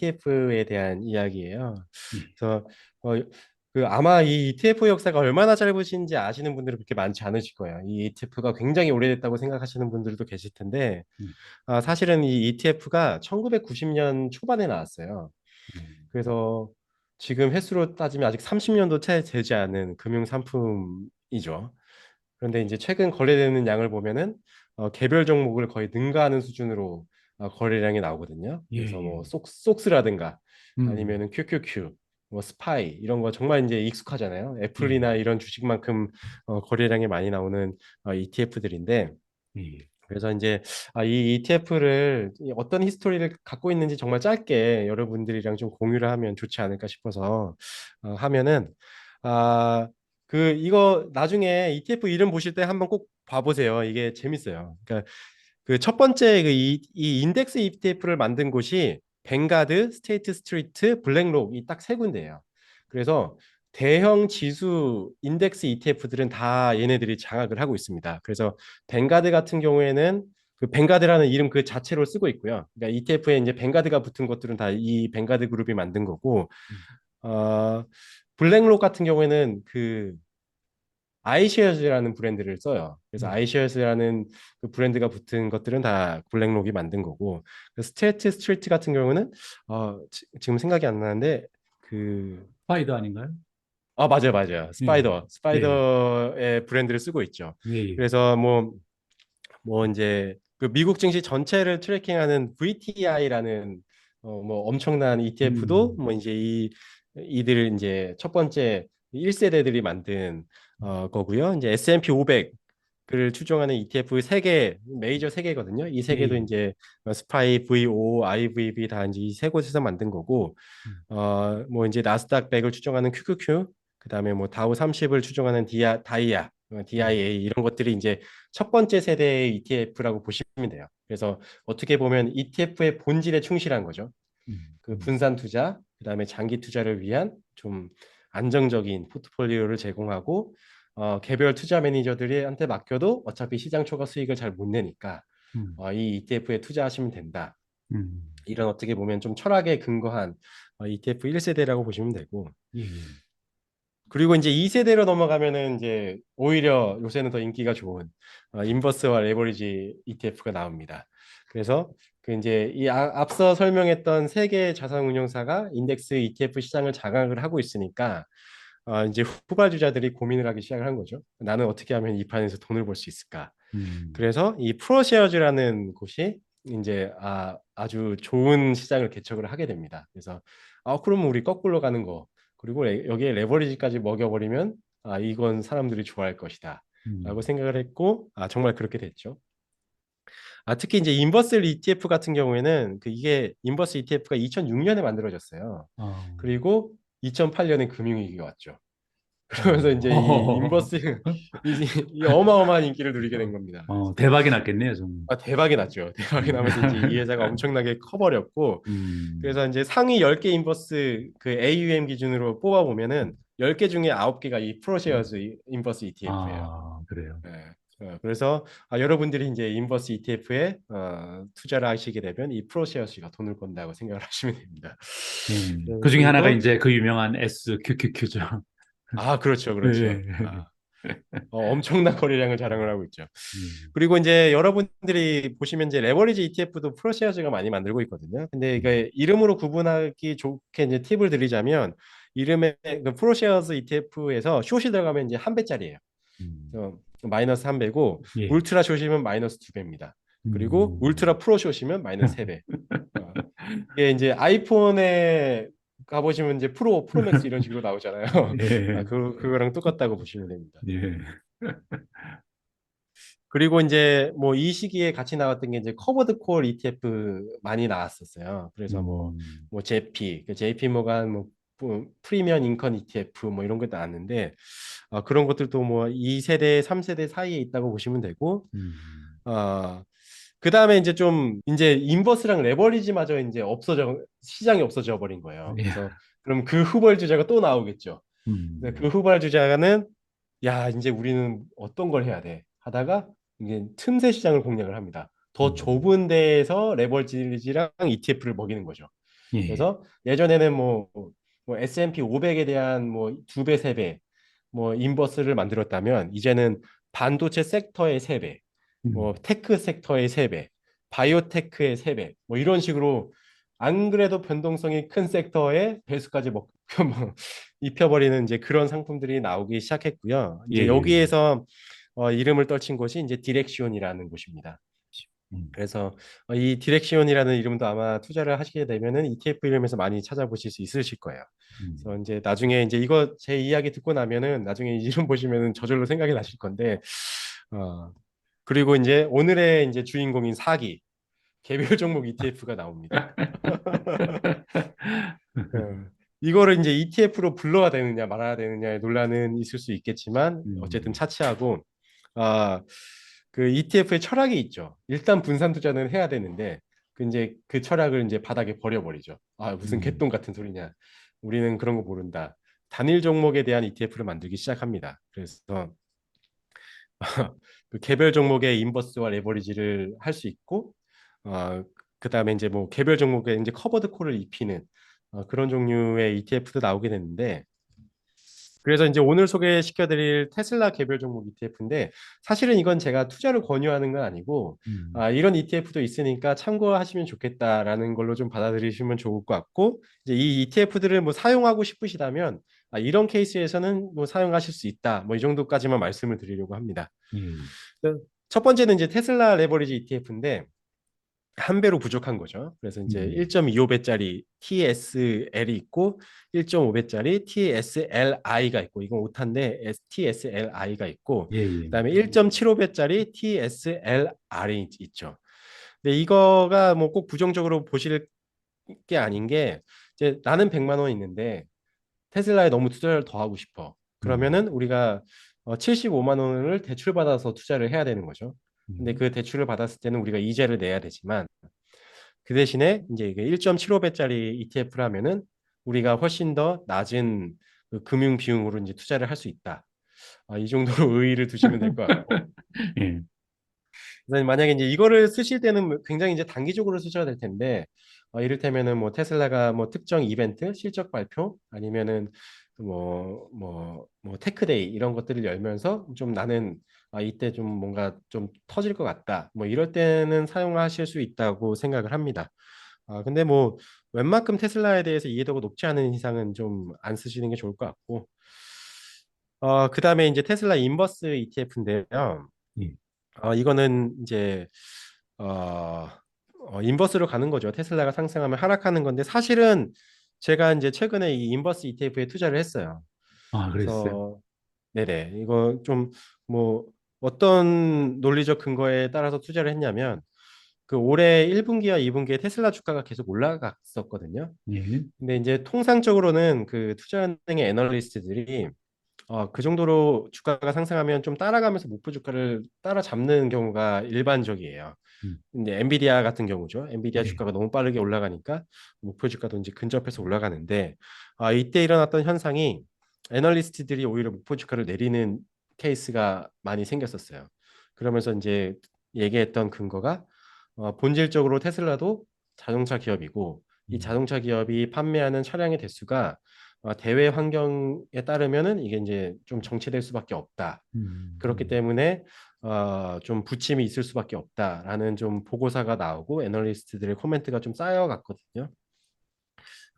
ETF에 대한 이야기예요. 예, 그래서 어, 아마 이 ETF 역사가 얼마나 짧으신지 아시는 분들은 그렇게 많지 않으실 거예요. 이 ETF가 굉장히 오래됐다고 생각하시는 분들도 계실 텐데, 예, 사실은 이 ETF가 1990년 초반에 나왔어요. 예, 그래서 지금 횟수로 따지면 아직 30년도 채 되지 않은 금융 상품이죠. 그런데 이제 최근 거래되는 양을 보면은 개별 종목을 거의 능가하는 수준으로 거래량이 나오거든요. 예, 그래서 뭐 예. 속스라든가 음, 아니면은 QQQ, 뭐 스파이 이런 거 정말 이제 익숙하잖아요. 예, 애플이나 이런 주식만큼 거래량이 많이 나오는 ETF들인데 예, 그래서 이제 이 ETF를 어떤 히스토리를 갖고 있는지 정말 짧게 여러분들이랑 좀 공유를 하면 좋지 않을까 싶어서 하면은 아, 이거 나중에 ETF 이름 보실 때 한번 꼭 봐보세요. 이게 재밌어요. 그러니까 그 첫 번째 이 인덱스 ETF를 만든 곳이 뱅가드, 스테이트 스트리트, 블랙록 이 딱 세 군데예요. 그래서 대형 지수 인덱스 ETF들은 다 얘네들이 장악을 하고 있습니다. 그래서 뱅가드 같은 경우에는 그 뱅가드라는 이름 그 자체로 쓰고 있고요. 그러니까 ETF에 이제 뱅가드가 붙은 것들은 다 이 뱅가드 그룹이 만든 거고, 음, 어, 블랙록 같은 경우에는 그 아이쉐어즈라는 브랜드를 써요. 그래서 예. 아이쉐어즈라는 그 브랜드가 붙은 것들은 다 블랙록이 만든 거고, 그 스테이트 스트리트 같은 경우는 지금 생각이 안 나는데 그 파이더 아닌가요? 맞아요, 맞아요. 예, 예, 스파이더의 브랜드를 쓰고 있죠. 예, 그래서 뭐 이제 그 미국 증시 전체를 트래킹하는 VTI라는 뭐 엄청난 ETF도 음, 뭐 이제 이들 이제 첫 번째 1세대들이 만든 거고요. 이제 S&P 500을 추종하는 ETF 세 개 메이저 세 개거든요. 이 세 개도 예, 이제 스파이, VO, IVB 다 이제 이 세 곳에서 만든 거고 뭐 이제 나스닥 100을 추종하는 QQQ, 그다음에 뭐 다우 30을 추종하는 다이아, 예, DIA 이런 것들이 이제 첫 번째 세대의 ETF라고 보시면 돼요. 그래서 어떻게 보면 ETF의 본질에 충실한 거죠. 음, 그 분산 투자, 그다음에 장기 투자를 위한 좀 안정적인 포트폴리오를 제공하고 개별 투자 매니저들한테 맡겨도 어차피 시장 초과 수익을 잘 못 내니까 음, 이 ETF에 투자하시면 된다. 음, 이런 어떻게 보면 좀 철학에 근거한 ETF 1세대라고 보시면 되고 예, 예, 그리고 이제 2세대로 넘어가면은 이제 오히려 요새는 더 인기가 좋은 인버스와 레버리지 ETF가 나옵니다. 그래서 그 이제 앞서 설명했던 세 개의 자산운용사가 인덱스 ETF 시장을 장악을 하고 있으니까 이제 후발주자들이 고민을 하기 시작을 한 거죠. 나는 어떻게 하면 이 판에서 돈을 벌 수 있을까? 음, 그래서 이 프로쉐어즈라는 곳이 이제 아주 좋은 시장을 개척을 하게 됩니다. 그래서 그러면 우리 거꾸로 가는 거 그리고 여기에 레버리지까지 먹여버리면 이건 사람들이 좋아할 것이다. 라고 음, 생각을 했고 정말 그렇게 됐죠. 특히 이제 인버스 ETF 같은 경우에는 이게 인버스 ETF가 2006년에 만들어졌어요. 아, 그리고 2008년에 금융위기가 왔죠. 그러면서 이제 이 어, 인버스 이 어마어마한 인기를 누리게 된 겁니다. 그래서 대박이 났겠네요, 좀. 대박이 났죠. 대박이 나면서 이제 이 회사가 엄청나게 커버렸고, 음, 그래서 이제 상위 10개 인버스 그 AUM 기준으로 뽑아 보면은 10개 중에 9개가 이 프로쉐어즈 인버스 ETF예요. 그래요. 그래서 여러분들이 이제 인버스 ETF에 투자를 하시게 되면 이 프로쉐어스가 돈을 번다고 생각을 하시면 됩니다. 예, 그 중에 하나가 그리고 이제 그 유명한 SQQQ죠. 그렇죠, 예, 그렇죠. 예, 엄청난 거래량을 자랑을 하고 있죠. 음, 그리고 이제 여러분들이 보시면 이제 레버리지 ETF도 프로쉐어즈가 많이 만들고 있거든요. 근데 음, 이게 이름으로 구분하기 좋게 이제 팁을 드리자면 이름에 그 프로쉐어즈 ETF에서 숏이 들어가면 이제 한 배짜리예요. 음, 그래서 마이너스 한 배고 예, 울트라 숏이면 마이너스 두 배입니다. 그리고 음. 울트라 프로 숏이면 마이너스 세 배. 이게 이제 아이폰에 가보시면 이제 프로맥스 이런 식으로 나오잖아요. 예, 그거랑 똑같다고 보시면 됩니다. 예, 그리고 이제 뭐 이 시기에 같이 나왔던 게 이제 커버드 콜 ETF 많이 나왔었어요. 그래서 음, 뭐 제피, 그 JP 모간 뭐 프리미엄 인컨 ETF 뭐 이런 것도 나왔는데 그런 것들도 뭐 2세대, 3세대 사이에 있다고 보시면 되고 음, 어, 그다음에 이제 좀 이제 인버스랑 레버리지마저 이제 없어져 시장이 없어져 버린 거예요. 예, 그래서 그럼 그 후발 주자가 또 나오겠죠. 근데 그 음, 후발 주자는 야, 이제 우리는 어떤 걸 해야 돼? 하다가 이게 틈새 시장을 공략을 합니다. 더 음, 좁은 데에서 레버리지랑 ETF를 먹이는 거죠. 예. 그래서 예전에는 뭐 S&P 500에 대한 뭐 2배, 3배 뭐 인버스를 만들었다면 이제는 반도체 섹터의 3배, 뭐 음. 테크 섹터의 3배, 바이오테크의 3배, 뭐 이런 식으로 안 그래도 변동성이 큰 섹터에 배수까지 뭐 입혀버리는 이제 그런 상품들이 나오기 시작했고요. 예, 이제 예. 여기에서 이름을 떨친 곳이 이제 디렉시온이라는 곳입니다. 음. 그래서 이 디렉시온이라는 이름도 아마 투자를 하시게 되면은 ETF 이름에서 많이 찾아보실 수 있으실 거예요. 그래서 음. 이제 나중에 이제 이거 제 이야기 듣고 나면은 나중에 이 이름 보시면은 저절로 생각이 나실 건데, 어, 그리고 이제 오늘의 이제 주인공인 사기 개별 종목 ETF가 나옵니다. 어, 이거를 이제 ETF로 불러야 되느냐 말아야 되느냐의 논란은 있을 수 있겠지만 어쨌든 음. 차치하고 아, 그 ETF의 철학이 있죠. 일단 분산 투자는 해야 되는데 그 이제 그 철학을 이제 바닥에 버려버리죠. 아, 무슨 음. 개똥 같은 소리냐. 우리는 그런 거 모른다. 단일 종목에 대한 ETF를 만들기 시작합니다. 그래서 그 개별 종목의 인버스와 레버리지를 할 수 있고 그다음에 이제 뭐 개별 종목에 이제 커버드 콜을 입히는 그런 종류의 ETF도 나오게 됐는데 그래서 이제 오늘 소개시켜드릴 테슬라 개별 종목 ETF인데 사실은 이건 제가 투자를 권유하는 건 아니고 음. 이런 ETF도 있으니까 참고하시면 좋겠다라는 걸로 좀 받아들이시면 좋을 것 같고 이제 이 ETF들을 뭐 사용하고 싶으시다면 이런 케이스에서는 뭐 사용하실 수 있다 뭐 이 정도까지만 말씀을 드리려고 합니다. 예. 첫 번째는 이제 테슬라 레버리지 ETF인데 한 배로 부족한 거죠. 그래서 이제 음. 1.25배짜리 TSL이 있고 1.5배짜리 TSLI가 있고 이건 오타인데 TSLI가 있고 예, 예. 그다음에 1.75배짜리 TSLR이 있죠. 근데 이거가 뭐 꼭 부정적으로 보실 게 아닌 게 이제 나는 100만 원 있는데 테슬라에 너무 투자를 더 하고 싶어. 음. 그러면은 우리가 75만 원을 대출받아서 투자를 해야 되는 거죠. 근데 음. 그 대출을 받았을 때는 우리가 이자를 내야 되지만 그 대신에 이제 이게 1.75배짜리 ETF라면은 우리가 훨씬 더 낮은 그 금융 비용으로 이제 투자를 할 수 있다. 이 정도로 의의를 두시면 될 것 같고. 예. 그래서 만약에 이제 이거를 쓰실 때는 굉장히 이제 단기적으로 쓰셔야 될 텐데, 이를테면은 뭐 테슬라가 뭐 특정 이벤트, 실적 발표, 아니면은 뭐 테크데이 이런 것들을 열면서 좀 나는 이때 좀 뭔가 좀 터질 것 같다. 뭐 이럴 때는 사용하실 수 있다고 생각을 합니다. 근데 뭐 웬만큼 테슬라에 대해서 이해도가 높지 않은 이상은 좀 안 쓰시는 게 좋을 것 같고. 그다음에 이제 테슬라 인버스 ETF인데요. 예. 이거는 이제 어, 인버스로 가는 거죠. 테슬라가 상승하면 하락하는 건데 사실은 제가 이제 최근에 이 인버스 ETF에 투자를 했어요. 아, 그랬어요. 그래서 네네 이거 좀 뭐 어떤 논리적 근거에 따라서 투자를 했냐면 그 올해 1분기와 2분기에 테슬라 주가가 계속 올라갔었거든요. 예. 근데 이제 통상적으로는 그 투자은행의 애널리스트들이 그 정도로 주가가 상승하면 좀 따라가면서 목표 주가를 따라잡는 경우가 일반적이에요. 음. 근데 엔비디아 같은 경우죠. 엔비디아 예. 주가가 너무 빠르게 올라가니까 목표 주가도 이제 근접해서 올라가는데 이때 일어났던 현상이 애널리스트들이 오히려 목표 주가를 내리는 케이스가 많이 생겼었어요. 그러면서 이제 얘기했던 근거가 본질적으로 테슬라도 자동차 기업이고 이 음. 자동차 기업이 판매하는 차량의 대수가 대외 환경에 따르면은 이게 이제 좀 정체될 수밖에 없다. 음. 그렇기 때문에 좀 부침이 있을 수밖에 없다라는 좀 보고서가 나오고 애널리스트들의 코멘트가 좀 쌓여갔거든요.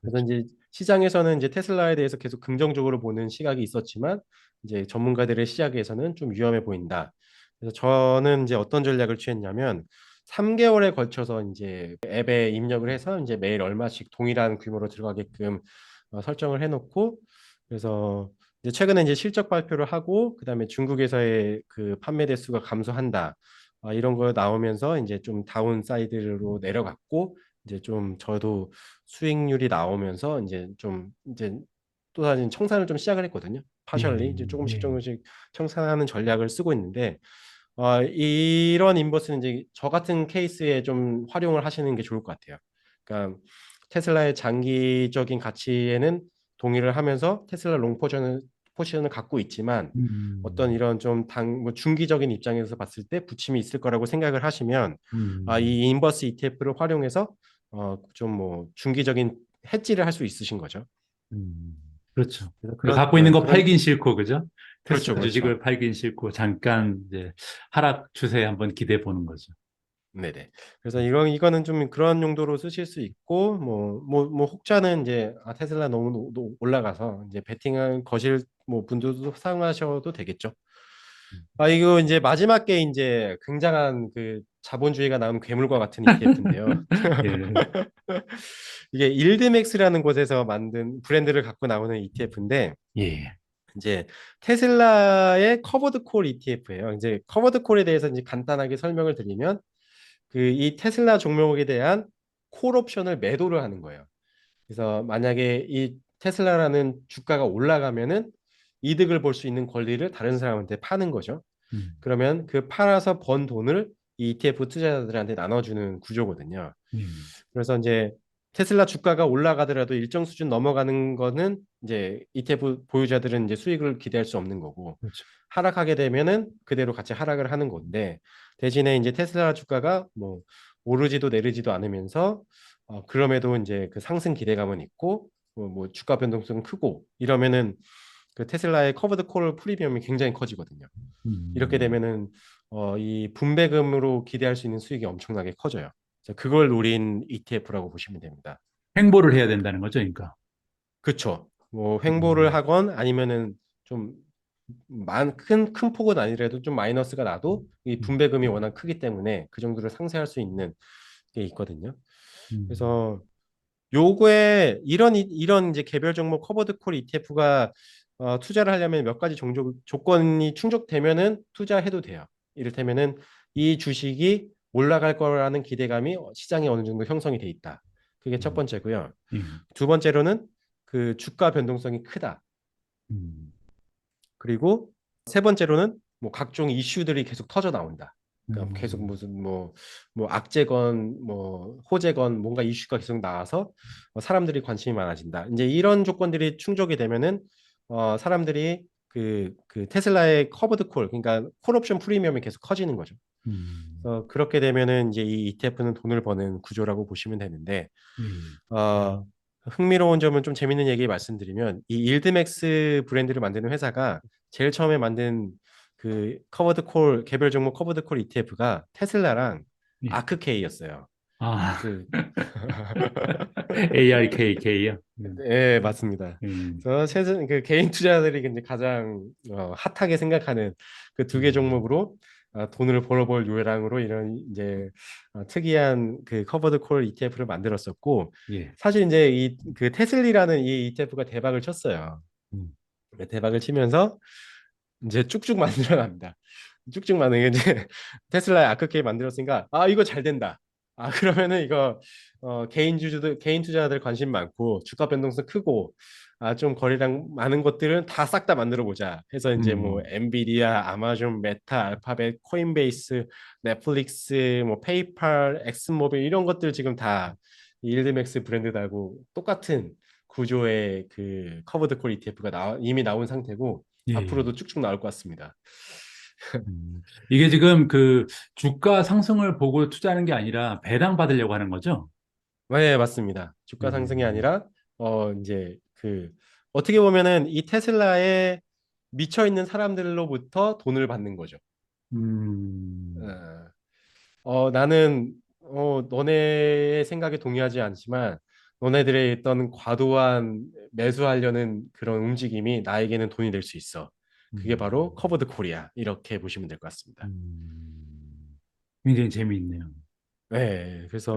그래서 그렇죠. 이제 시장에서는 이제 테슬라에 대해서 계속 긍정적으로 보는 시각이 있었지만 이제 전문가들의 시각에서는 좀 위험해 보인다. 그래서 저는 이제 어떤 전략을 취했냐면 3개월에 걸쳐서 이제 앱에 입력을 해서 이제 매일 얼마씩 동일한 규모로 들어가게끔 설정을 해놓고 그래서 이제 최근에 이제 실적 발표를 하고 그다음에 중국에서의 그 판매 대수가 감소한다. 이런 거 나오면서 이제 좀 다운 사이드로 내려갔고 이제 좀 저도 수익률이 나오면서 이제 좀 이제 또 다시 청산을 좀 시작을 했거든요. 예. 파셜리 이제 조금씩 예. 조금씩 청산하는 전략을 쓰고 있는데 이런 인버스는 이제 저 같은 케이스에 좀 활용을 하시는 게 좋을 것 같아요. 그러니까 테슬라의 장기적인 가치에는 동의를 하면서 테슬라 롱 포지션을 갖고 있지만 어떤 음. 이런 좀 뭐 중기적인 입장에서 봤을 때 부침이 있을 거라고 생각을 하시면 음. 이 인버스 ETF를 활용해서 좀 뭐 중기적인 해지를 할 수 있으신 거죠. 음, 그렇죠. 그래서 갖고 있는 거 그런 팔긴 싫고, 그죠? 그렇죠, 테슬라 주식을 그렇죠. 팔긴 싫고, 잠깐 이제 하락 추세에 한번 기대해 보는 거죠. 네네. 그래서 이거는 좀 그런 용도로 쓰실 수 있고, 혹자는 이제 테슬라 너무 올라가서 이제 베팅을 거실 뭐 분들도 사용하셔도 되겠죠. 이거 이제 마지막 게 이제 굉장한 그 자본주의가 낳은 괴물과 같은 ETF인데요. 예, 이게 일드맥스라는 곳에서 만든 브랜드를 갖고 나오는 ETF인데 예, 이제 테슬라의 커버드 콜 ETF예요. 이제 커버드 콜에 대해서 이제 간단하게 설명을 드리면 그 이 테슬라 종목에 대한 콜 옵션을 매도를 하는 거예요. 그래서 만약에 이 테슬라라는 주가가 올라가면은 이득을 볼 수 있는 권리를 다른 사람한테 파는 거죠. 음, 그러면 그 팔아서 번 돈을 이 ETF 투자자들한테 나눠주는 구조거든요. 예, 그래서 이제 테슬라 주가가 올라가더라도 일정 수준 넘어가는 거는 이제 ETF 보유자들은 이제 수익을 기대할 수 없는 거고 그렇죠. 하락하게 되면은 그대로 같이 하락을 하는 건데 대신에 이제 테슬라 주가가 뭐 오르지도 내리지도 않으면서 그럼에도 이제 그 상승 기대감은 있고 뭐 주가 변동성은 크고 이러면은 그 테슬라의 커버드 콜 프리미엄이 굉장히 커지거든요. 이렇게 음, 되면은 이 분배금으로 기대할 수 있는 수익이 엄청나게 커져요. 그래서 그걸 노린 ETF라고 보시면 됩니다. 행보를 해야 된다는 거죠, 그러니까. 그쵸. 뭐 횡보를 음, 하건 아니면은 좀 큰 폭은 아니더라도 좀 마이너스가 나도 이 음, 분배금이 워낙 크기 때문에 그 정도를 상쇄할 수 있는 게 있거든요. 음, 그래서 요거에 이런 이제 개별 종목 커버드 콜 ETF가 투자를 하려면 몇 가지 조건이 충족되면은 투자해도 돼요. 이를테면은 이 주식이 올라갈 거라는 기대감이 시장에 어느 정도 형성이 돼 있다. 그게 첫 음, 번째고요. 예, 두 번째로는 그 주가 변동성이 크다. 음, 그리고 세 번째로는 뭐 각종 이슈들이 계속 터져 나온다. 그러니까 계속 음, 무슨 뭐 악재건 뭐 호재건 뭔가 이슈가 계속 나와서 사람들이 관심이 많아진다. 이제 이런 조건들이 충족이 되면은 사람들이 그 테슬라의 커버드 콜 그러니까 콜 옵션 프리미엄이 계속 커지는 거죠. 음, 그렇게 되면은 이제 이 ETF는 돈을 버는 구조라고 보시면 되는데 예, 흥미로운 점은 좀 재밌는 얘기 말씀드리면 이 일드맥스 브랜드를 만드는 회사가 제일 처음에 만든 그 커버드 콜 개별 종목 커버드 콜 ETF가 테슬라랑 예. 아크케이였어요. 아, 그 ARKK요? 예, 맞습니다. 그래서 그 개인 투자자들이 이제 가장 핫하게 생각하는 그 두 개 음, 종목으로 돈을 벌어볼 요량으로 이런 이제 특이한 그 커버드 콜 ETF를 만들었었고 예, 사실 이제 이 그 테슬리라는 이 ETF가 대박을 쳤어요. 음, 대박을 치면서 이제 쭉쭉 만들어갑니다. 쭉쭉 만들게 이제 테슬라의 아크케이 만들었으니까 이거 잘 된다. 그러면은 이거 개인 투자자들 관심 많고 주가 변동성 크고 좀 거래량 많은 것들은 다 싹 다 만들어 보자 해서 이제 뭐 음, 엔비디아, 아마존, 메타, 알파벳, 코인베이스, 넷플릭스, 뭐 페이팔, 엑슨모빌 이런 것들 지금 다 일드맥스 브랜드 달고 똑같은 구조의 그 커버드 콜 ETF가 이미 나온 상태고 예. 앞으로도 쭉쭉 나올 것 같습니다. 이게 지금 그 주가 상승을 보고 투자하는 게 아니라 배당 받으려고 하는 거죠? 네, 맞습니다. 주가 상승이 음, 아니라 이제 어떻게 보면은 이 테슬라에 미쳐 있는 사람들로부터 돈을 받는 거죠. 음, 어, 나는 너네의 생각에 동의하지 않지만 너네들의 있던 과도한 매수하려는 그런 움직임이 나에게는 돈이 될 수 있어. 그게 바로 음, 커버드 콜이야. 이렇게 보시면 될 것 같습니다. 굉장히 재미있네요. 네, 그래서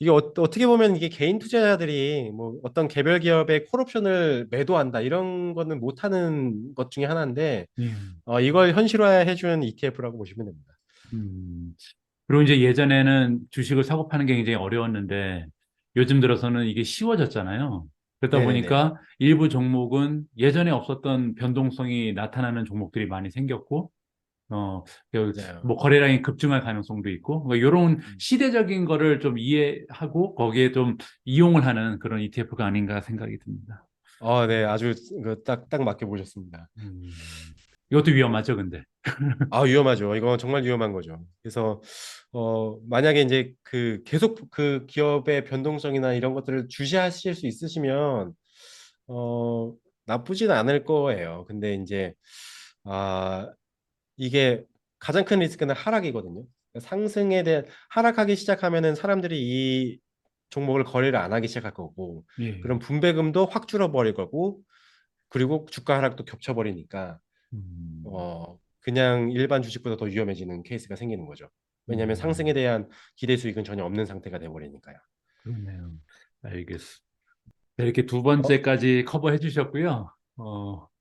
이게 떻게 보면 이게 개인 투자자들이 뭐 어떤 개별 기업의 콜옵션을 매도한다 이런 거는 못하는 것 중에 하나인데 예. 이걸 현실화해 준 ETF라고 보시면 됩니다. 음. 그리고 이제 예전에는 주식을 사고 파는 게 굉장히 어려웠는데 요즘 들어서는 이게 쉬워졌잖아요. 그러다 네네네. 보니까 일부 종목은 예전에 없었던 변동성이 나타나는 종목들이 많이 생겼고 어, 맞아요. 뭐 거래량이 급증할 가능성도 있고, 뭐 이런 음. 시대적인 거를 좀 이해하고 거기에 좀 이용을 하는 그런 ETF가 아닌가 생각이 듭니다. 네, 아주 딱 맞게 보셨습니다. 음. 이것도 위험하죠, 근데. 아, 위험하죠. 이거 정말 위험한 거죠. 그래서 만약에 이제 그 계속 그 기업의 변동성이나 이런 것들을 주시하실 수 있으시면 어 나쁘진 않을 거예요. 근데 이제 아 이게 가장 큰 리스크는 하락이거든요. 상승에 대한 하락하기 시작하면은 사람들이 이 종목을 거래를 안 하기 시작할 거고, 그럼 예. 분배금도 확 줄어버릴 거고, 그리고 주가 하락도 겹쳐버리니까 음, 그냥 일반 주식보다 더 위험해지는 케이스가 생기는 거죠. 왜냐하면 상승에 음, 대한 기대 수익은 전혀 없는 상태가 돼버리니까요. 그러네요. 알겠습니다. 네, 이렇게 두 어, 번째까지 커버해 주셨고요.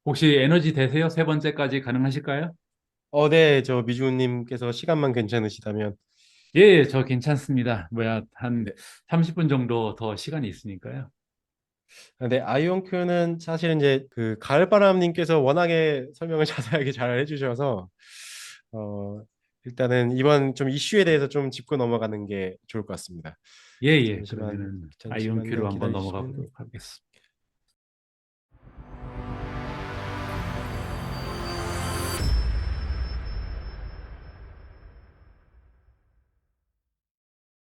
혹시 에너지 되세요? 세 번째까지 가능하실까요? 네, 저 미주님께서 시간만 괜찮으시다면, 예, 예, 저 괜찮습니다. 뭐야, 한 네. 30분 정도 더 시간이 있으니까요. 네, 아이온큐는 사실 이제 그 가을바람님께서 워낙에 설명을 자세하게 잘 해주셔서 어, 일단은 이번 좀 이슈에 대해서 좀 짚고 넘어가는 게 좋을 것 같습니다. 예, 예. 잠시만 그러면은 잠시만요. 아이온큐로 한번 넘어가 기다리시면 보도록 하겠습니다.